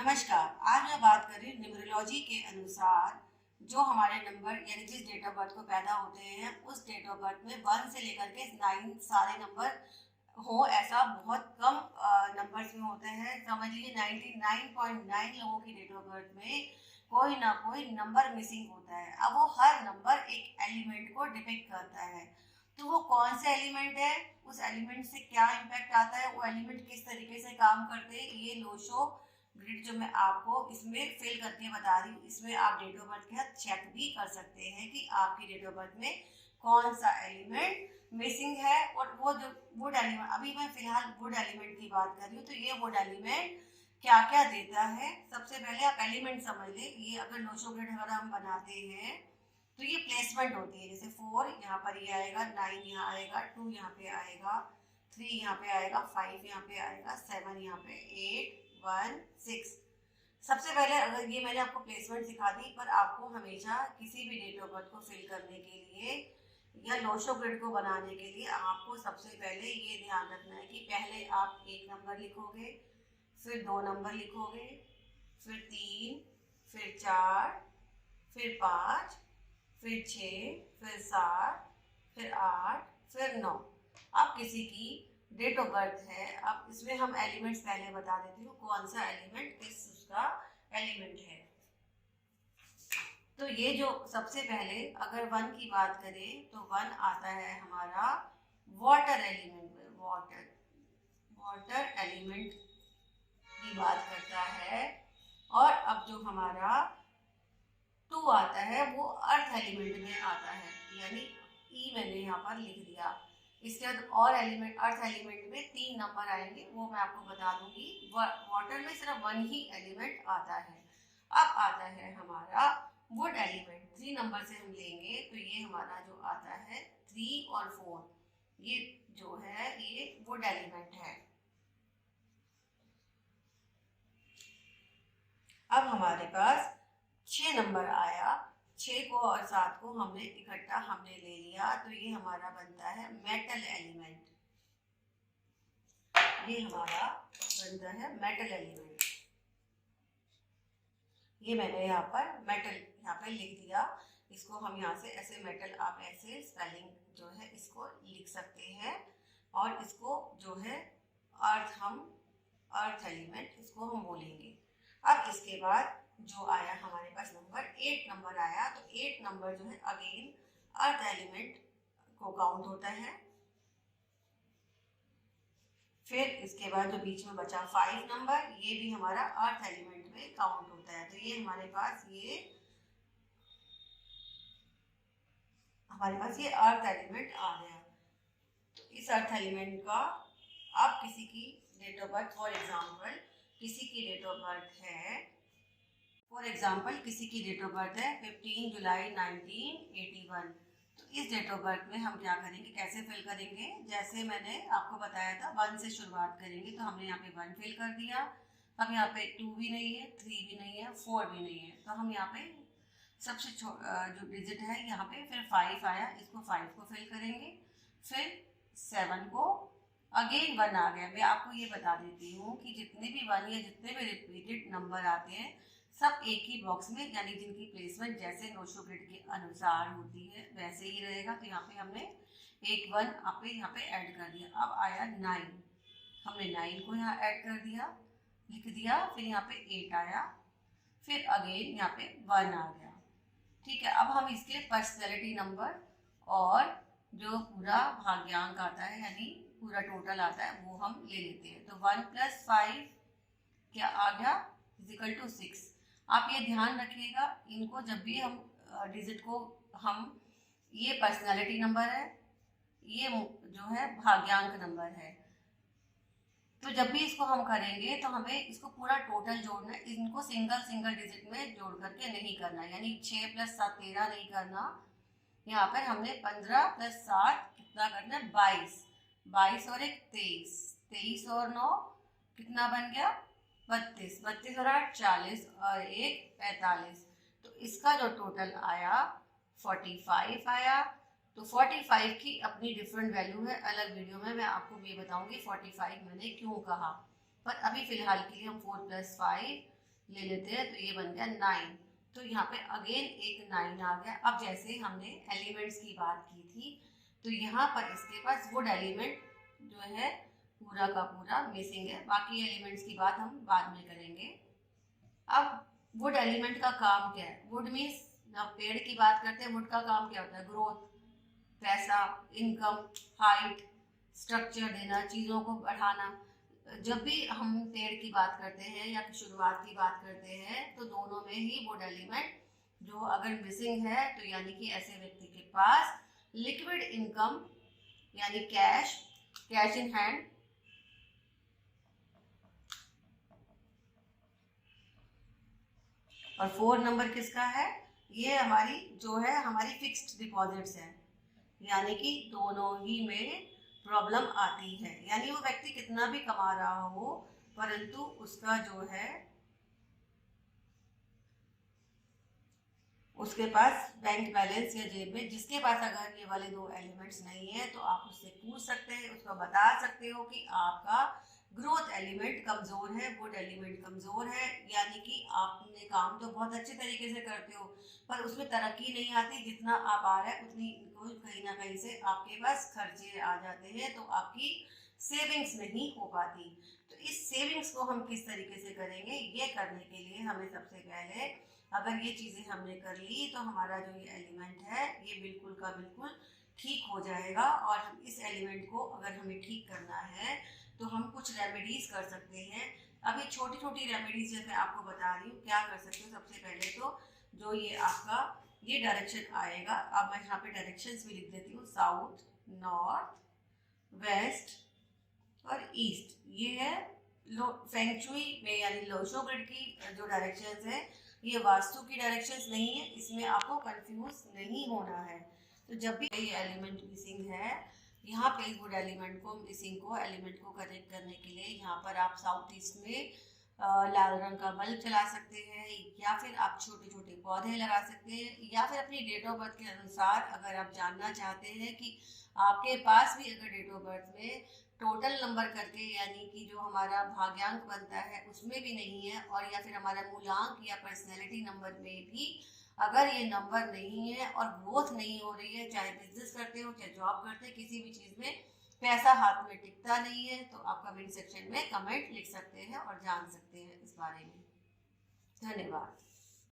नमस्कार। आज मैं बात कर रही हूँ न्यूमरोलॉजी के अनुसार जो हमारे नंबर यानी जिस डेट ऑफ बर्थ को पैदा होते हैं उस डेट ऑफ बर्थ में 1 से लेकर के 9 सारे नंबर हो, ऐसा बहुत कम नंबर्स में होते हैं। समझ लीजिए 99.9 लोगों की डेट ऑफ बर्थ में कोई ना कोई नंबर मिसिंग होता है। अब वो हर नंबर एक एलिमेंट को डिपिक्ट करता है, तो वो कौन सा एलिमेंट है, उस एलिमेंट से क्या इम्पैक्ट आता है, वो एलिमेंट किस तरीके से काम करते हैं, ये लोशो ग्रिड जो मैं आपको इसमें फिल करके बता रही हूँ। इसमें आप डेट ऑफ बर्थ के साथ चेक भी कर सकते हैं कि आपकी डेट ऑफ बर्थ में कौन सा एलिमेंट मिसिंग है। और वो जो वुड एलिमेंट, अभी मैं फिलहाल वुड एलिमेंट की बात कर रही हूँ, तो ये वुड एलिमेंट क्या क्या देता है। सबसे पहले आप एलिमेंट समझ ले। ये अगर लोशो ग्रिड अगर हम बनाते हैं तो ये प्लेसमेंट होती है। जैसे 4 यहाँ पर ये आएगा, 9 यहाँ आएगा, 2 यहाँ पे आएगा, 3 यहाँ पे आएगा, 5 यहाँ पे आएगा, 7 यहाँ पे, 8 1 6। सबसे पहले अगर ये मैंने आपको प्लेसमेंट सिखा दी, पर आपको हमेशा किसी भी डेट ऑफ बर्थ को फिल करने के लिए या लोशो ग्रिड को बनाने के लिए आपको सबसे पहले ये ध्यान रखना है कि पहले आप एक नंबर लिखोगे, फिर 2 नंबर लिखोगे, फिर 3, फिर 4, फिर 5, फिर 6, फिर 7, फिर 8, फिर 9। अब किसी की डेट ऑफ बर्थ है, अब इसमें हम एलिमेंट्स पहले बता देती हूँ कौन सा एलिमेंट किस उसका एलिमेंट है। तो ये जो सबसे पहले अगर 1 की बात करें तो 1 आता है हमारा वाटर एलिमेंट में। वाटर एलिमेंट की बात करता है। और अब जो हमारा 2 आता है वो अर्थ एलिमेंट में आता है, यानी ई मैंने यहाँ पर लिख दिया। इसके बाद और एलिमेंट अर्थ एलिमेंट में 3 नंबर आएंगे, वो मैं आपको बता दूंगी। वाटर में सिर्फ 1 ही एलिमेंट आता है। अब आता है हमारा वुड एलिमेंट। 3 नंबर से हम लेंगे तो ये हमारा जो आता है 3 और 4, ये जो है ये वुड एलिमेंट है। अब हमारे पास 6 नंबर आया। 6 को और 7 को हमने इकट्ठा हमने ले लिया, तो ये हमारा बनता है मेटल एलिमेंट। ये हमारा बनता है मेटल एलिमेंट। ये मैंने यहाँ पर मेटल यहाँ पे लिख दिया। इसको हम यहाँ से ऐसे मेटल, आप ऐसे स्पेलिंग जो है इसको लिख सकते हैं। और इसको जो है अर्थ एलिमेंट इसको हम बोलेंगे। अब इसके बाद जो आया हमारे पास नंबर 8 नंबर आया, तो 8 नंबर जो है अगेन अर्थ एलिमेंट को काउंट होता है। फिर इसके बाद जो बीच में बचा 5 नंबर, ये भी हमारा अर्थ एलिमेंट में काउंट होता है। तो ये हमारे पास ये अर्थ एलिमेंट आ गया। तो इस अर्थ एलिमेंट का अब किसी की date of birth, for example किसी की डेट ऑफ बर्थ है, 15 जुलाई 1981। तो इस डेट ऑफ बर्थ में हम क्या करेंगे, कैसे फिल करेंगे। जैसे मैंने आपको बताया था 1 से शुरुआत करेंगे, तो हमने यहाँ पे 1 फिल कर दिया। अब यहाँ पे 2 भी नहीं है, 3 भी नहीं है, 4 भी नहीं है, तो हम यहाँ पे सबसे जो डिजिट है यहाँ पे फिर 5 आया, इसको 5 को फिल करेंगे। फिर 7 को, अगेन 1 आ गया। मैं आपको ये बता देती हूँ कि जितने भी 1 या जितने भी रिपीटेड नंबर आते हैं सब एक ही बॉक्स में, यानी जिनकी प्लेसमेंट जैसे लोशो ग्रिड के अनुसार होती है वैसे ही रहेगा। तो यहाँ पे हमने एक 1 यहाँ पे ऐड कर दिया। अब आया 9, हमने 9 को यहाँ ऐड कर दिया, लिख दिया। फिर यहाँ पे 8 आया, फिर अगेन यहाँ पे 1 आ गया। ठीक है, अब हम इसके पर्सनैलिटी नंबर और जो पूरा भाग्यांक आता है यानी पूरा टोटल आता है वो हम ले लेते हैं। तो 1 + 5 क्या आ गया, = 6। आप ये ध्यान रखिएगा, इनको जब भी हम डिजिट को हम, ये पर्सनैलिटी नंबर है, ये जो है भाग्यांक नंबर है। तो जब भी इसको हम करेंगे तो हमें इसको पूरा टोटल जोड़ना है। इनको सिंगल डिजिट में जोड़ करके नहीं करना, यानी 6 + 7 13 नहीं करना। यहाँ पर हमने 15 + 7 कितना करना है, 22। 22 और 1 23, 23 और 9 कितना बन गया, 32, 32 और 8 40 और 1 45। तो इसका जो टोटल आया 45 आया। तो 45 की अपनी डिफरेंट वैल्यू है, अलग वीडियो में मैं आपको ये बताऊंगी 45 मैंने क्यों कहा। पर अभी फिलहाल के लिए हम 4 + 5 ले लेते हैं, तो ये बन गया 9। तो यहाँ पे अगेन एक 9 आ गया। अब जैसे हमने एलिमेंट्स की बात की थी, तो यहाँ पर इसके पास वुड एलिमेंट जो है पूरा का पूरा मिसिंग है। बाकी एलिमेंट्स की बात हम बाद में करेंगे। अब वुड एलिमेंट का काम क्या है? वुड मीन्स, जब पेड़ की बात करते हैं, वुड का काम क्या होता है? ग्रोथ, पैसा, इनकम, हाइट, स्ट्रक्चर देना, चीज़ों को बढ़ाना। जब भी हम पेड़ की बात करते हैं या शुरुआत की बात करते हैं, तो दोनों में ही वुड एलिमेंट जो अगर मिसिंग है, तो यानी कि ऐसे व्यक्ति के पास लिक्विड इनकम यानी कैश, कैश इन हैंड, और 4 नंबर किसका है? ये हमारी जो है हमारी फिक्स्ड डिपॉजिट्स है, यानी कि दोनों ही में प्रॉब्लम आती है। यानी वो व्यक्ति कितना भी कमा रहा हो, परंतु उसका जो है उसके पास बैंक बैलेंस या जेब में, जिसके पास अगर ये वाले 2 एलिमेंट्स नहीं है, तो आप उससे पूछ सकते हैं, उसको बता सकते हो कि आपका ग्रोथ एलिमेंट कमज़ोर है, वुड एलिमेंट कमज़ोर है, यानी कि आपने काम तो बहुत अच्छे तरीके से करते हो, पर उसमें तरक्की नहीं आती। जितना आप आ रहा है उतनी कहीं ना कहीं से आपके पास खर्चे आ जाते हैं, तो आपकी सेविंग्स नहीं हो पाती। तो इस सेविंग्स को हम किस तरीके से करेंगे? ये करने के लिए हमें सबसे पहले, अगर ये चीज़ें हमने कर ली, तो हमारा जो ये एलिमेंट है ये बिल्कुल का बिल्कुल ठीक हो जाएगा। और हम इस एलिमेंट को अगर हमें ठीक करना है, तो हम कुछ रेमेडीज़ कर सकते हैं। अभी छोटी छोटी रेमेडीज़ जो मैं आपको बता रही हूँ, क्या कर सकते हो। सबसे पहले तो जो ये आपका ये डायरेक्शन आएगा, अब मैं यहाँ पे डायरेक्शंस भी लिख देती हूँ, साउथ, नॉर्थ, वेस्ट और ईस्ट। ये है फेंग शुई में यानी लोशो ग्रिड की जो डायरेक्शंस है। ये वास्तु की डायरेक्शंस नहीं है, इसमें आपको कंफ्यूज नहीं होना है। तो जब भी ये एलिमेंट मिसिंग है, यहाँ पे वुड एलिमेंट को मिसिंग को एलिमेंट को करेक्ट करने के लिए यहाँ पर आप साउथ ईस्ट में लाल रंग का बल्ब चला सकते हैं, या फिर आप छोटे छोटे पौधे लगा सकते हैं, या फिर अपनी डेट ऑफ बर्थ के अनुसार अगर आप जानना चाहते हैं कि आपके पास भी अगर डेट ऑफ बर्थ में टोटल नंबर करके, यानी कि जो हमारा भाग्यांक बनता है उसमें भी नहीं है, और या फिर हमारा मूलांक या पर्सनैलिटी नंबर में भी अगर ये नंबर नहीं है और ग्रोथ नहीं हो रही है, चाहे बिजनेस करते हो चाहे जॉब करते हैं, किसी भी चीज़ में पैसा हाथ में टिकता नहीं है, तो आप कमेंट सेक्शन में कमेंट लिख सकते हैं और जान सकते हैं इस बारे में। धन्यवाद।